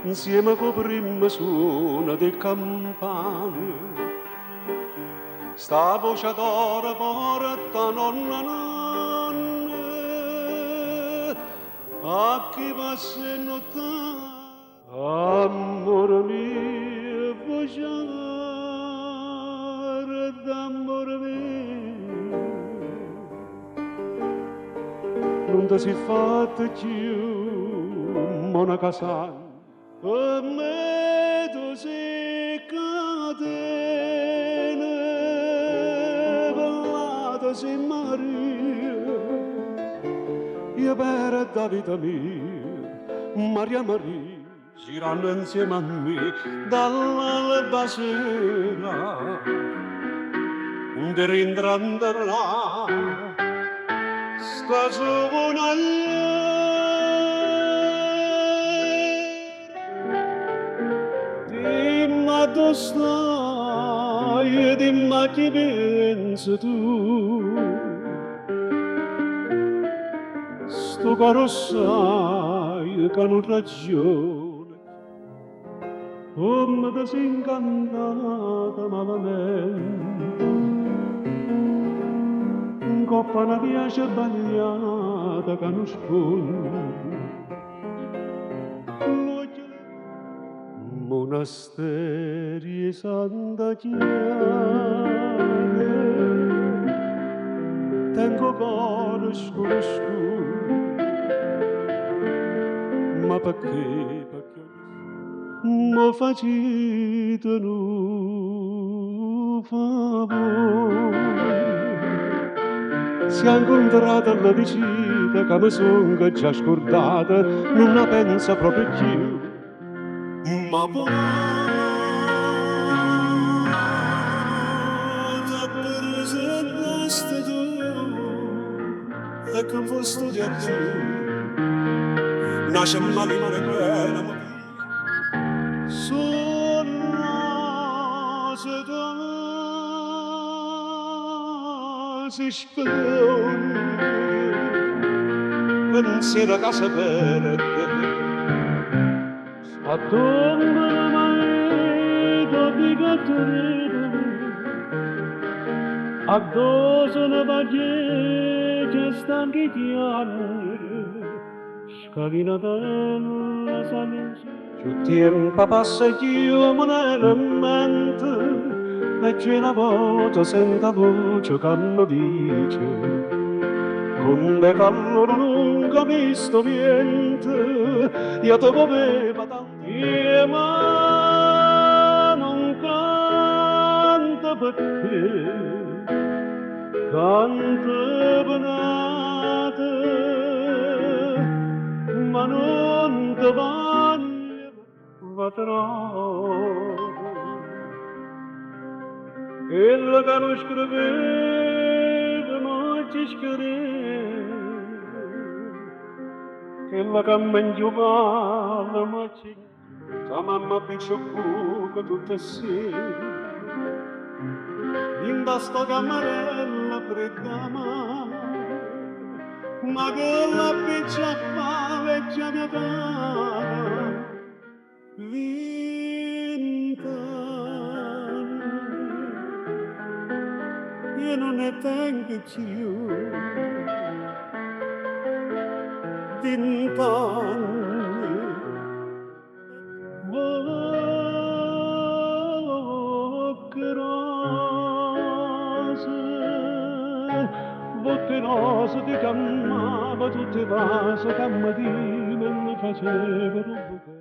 insieme con prima suona di campane. Sta voce d'oro porta nonna nonna, a chi passa in notte, amore mio, voce d'amore mio, non ti si fatta più monaca sana. A me tu sei catene, ballata sei Maria, io per la vita mia, Maria Maria, girando insieme a me dall'alba sera, di rindranderà, sta giovane. Dove stai, dimmi che pensi tu, sto caro sai che non ragione, come ti sei incantata malamente, in coppa una piace bagnata che non sfonda. Monasteri e Santa Chiara, tengo cuore scuro scuro, ma perché mi facete un favore? Si è incontrata alla vicina che mi sono già scordata, non la pensa proprio più. Ma poi presentaste tu e che foste di più nasce male male quella sono se tu si spende pensiero a casa perde. A tomba la maeta di gattorino, a doso la baggietta stanchi piani, scalina bella salute. Più tempo passa io me ne mente, e c'è una volta sento voce che mi dice, con le callo non capisco niente, io ti voleva tanto. Ma non canta perché canta benate, ma non ti va troppo. Quella che non scriveva non ci scriveva, quella che mi giocava ma ci la mamma piccioccuca tutte sera in sta camarella fredda ma che la piccia fa vecchia mia cara 20 anni io non ne tengo più 20 anni Bocche rose ti chiamava tutte vase che mi facevano